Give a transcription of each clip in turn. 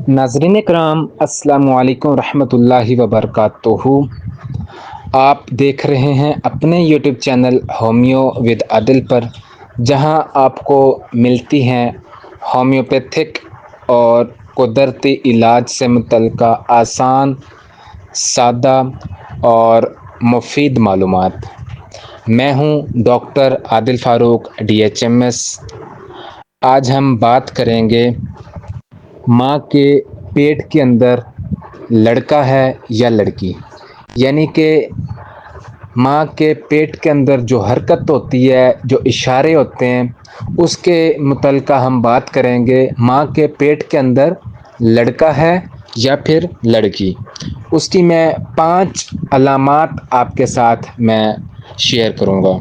ناظرین کرام السلام علیکم ورحمۃ اللہ وبرکاتہ۔ آپ دیکھ رہے ہیں اپنے یوٹیوب چینل ہومیو ود عادل پر، جہاں آپ کو ملتی ہیں ہومیوپیتھک اور قدرتی علاج سے متعلقہ آسان، سادہ اور مفید معلومات۔ میں ہوں ڈاکٹر عادل فاروق DHMS۔ آج ہم بات کریں گے ماں کے پیٹ کے اندر لڑکا ہے یا لڑکی، یعنی کہ ماں کے پیٹ کے اندر جو حرکت ہوتی ہے، جو اشارے ہوتے ہیں، اس کے متعلقہ ہم بات کریں گے۔ ماں کے پیٹ کے اندر لڑکا ہے یا پھر لڑکی، اس کی میں 5 علامات آپ کے ساتھ میں شیئر کروں گا۔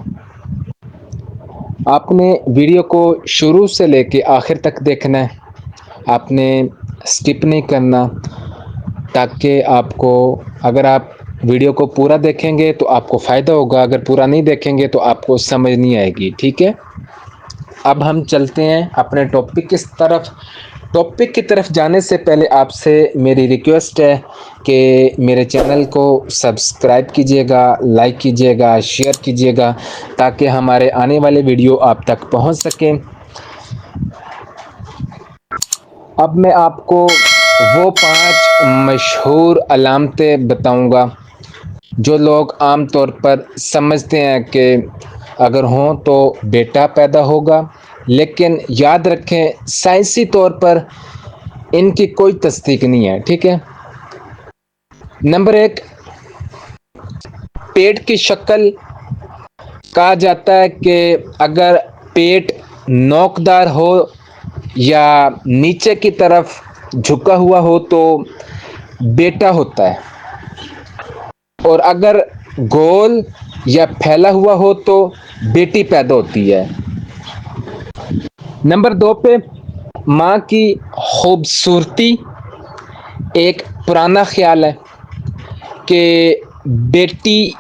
آپ نے ویڈیو کو شروع سے لے کے آخر تک دیکھنا ہے، آپ نے اسکپ نہیں کرنا، تاکہ آپ کو، اگر آپ ویڈیو کو پورا دیکھیں گے تو آپ کو فائدہ ہوگا، اگر پورا نہیں دیکھیں گے تو آپ کو سمجھ نہیں آئے گی، ٹھیک ہے؟ اب ہم چلتے ہیں اپنے ٹاپک کی طرف جانے سے پہلے آپ سے میری ریکویسٹ ہے کہ میرے چینل کو سبسکرائب کیجیے گا، لائک کیجیے گا، شیئر کیجیے گا، تاکہ ہمارے آنے والے ویڈیو آپ تک پہنچ سکیں۔ اب میں آپ کو وہ 5 مشہور علامتیں بتاؤں گا جو لوگ عام طور پر سمجھتے ہیں کہ اگر ہوں تو بیٹا پیدا ہوگا، لیکن یاد رکھیں سائنسی طور پر ان کی کوئی تصدیق نہیں ہے، ٹھیک ہے؟ نمبر 1، پیٹ کی شکل۔ کہا جاتا ہے کہ اگر پیٹ نوکدار ہو یا نیچے کی طرف جھکا ہوا ہو تو بیٹا ہوتا ہے، اور اگر گول یا پھیلا ہوا ہو تو بیٹی پیدا ہوتی ہے۔ نمبر 2 پہ، ماں کی خوبصورتی۔ ایک پرانا خیال ہے کہ بیٹی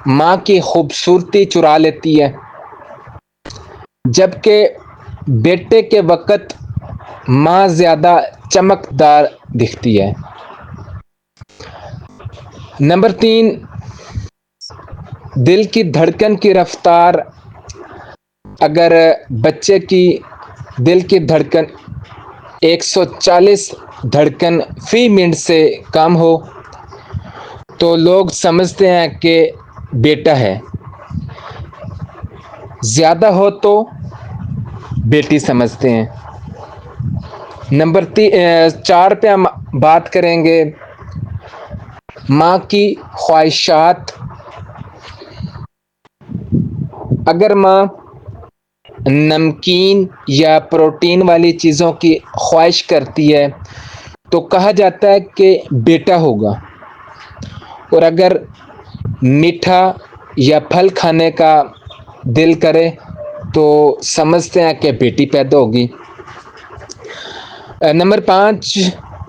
ماں کی خوبصورتی چرا لیتی ہے، جبکہ بیٹے کے وقت ماں زیادہ چمکدار دکھتی ہے۔ نمبر 3، دل کی دھڑکن کی رفتار۔ اگر بچے کی دل کی دھڑکن 140 دھڑکن فی منٹ سے کم ہو تو لوگ سمجھتے ہیں کہ بیٹا ہے، زیادہ ہو تو بیٹی سمجھتے ہیں۔ نمبر 4 پہ ہم بات کریں گے ماں کی خواہشات۔ اگر ماں نمکین یا پروٹین والی چیزوں کی خواہش کرتی ہے تو کہا جاتا ہے کہ بیٹا ہوگا، اور اگر میٹھا یا پھل کھانے کا دل کرے تو سمجھتے ہیں کہ بیٹی پیدا ہوگی۔ نمبر 5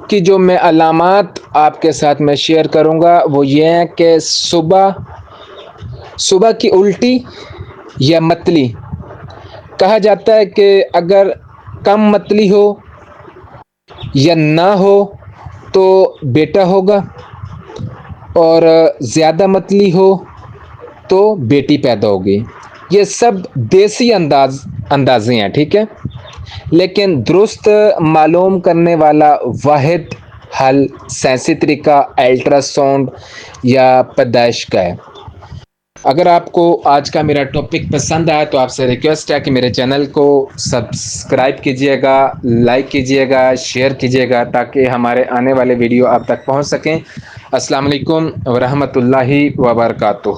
کی جو میں علامات آپ کے ساتھ میں شیئر کروں گا وہ یہ ہے کہ صبح کی الٹی یا متلی۔ کہا جاتا ہے کہ اگر کم متلی ہو یا نہ ہو تو بیٹا ہوگا، اور زیادہ متلی ہو تو بیٹی پیدا ہوگی۔ یہ سب دیسی اندازے ہیں، ٹھیک ہے؟ لیکن درست معلوم کرنے والا واحد حل سائنسی طریقہ الٹرا ساؤنڈ یا پیدائش کا ہے۔ اگر آپ کو آج کا میرا ٹاپک پسند آیا تو آپ سے ریکویسٹ ہے کہ میرے چینل کو سبسکرائب کیجیے گا، لائک کیجیے گا، شیئر کیجیے گا، تاکہ ہمارے آنے والے ویڈیو آپ تک پہنچ سکیں۔ السلام علیکم ورحمۃ اللہ وبرکاتہ۔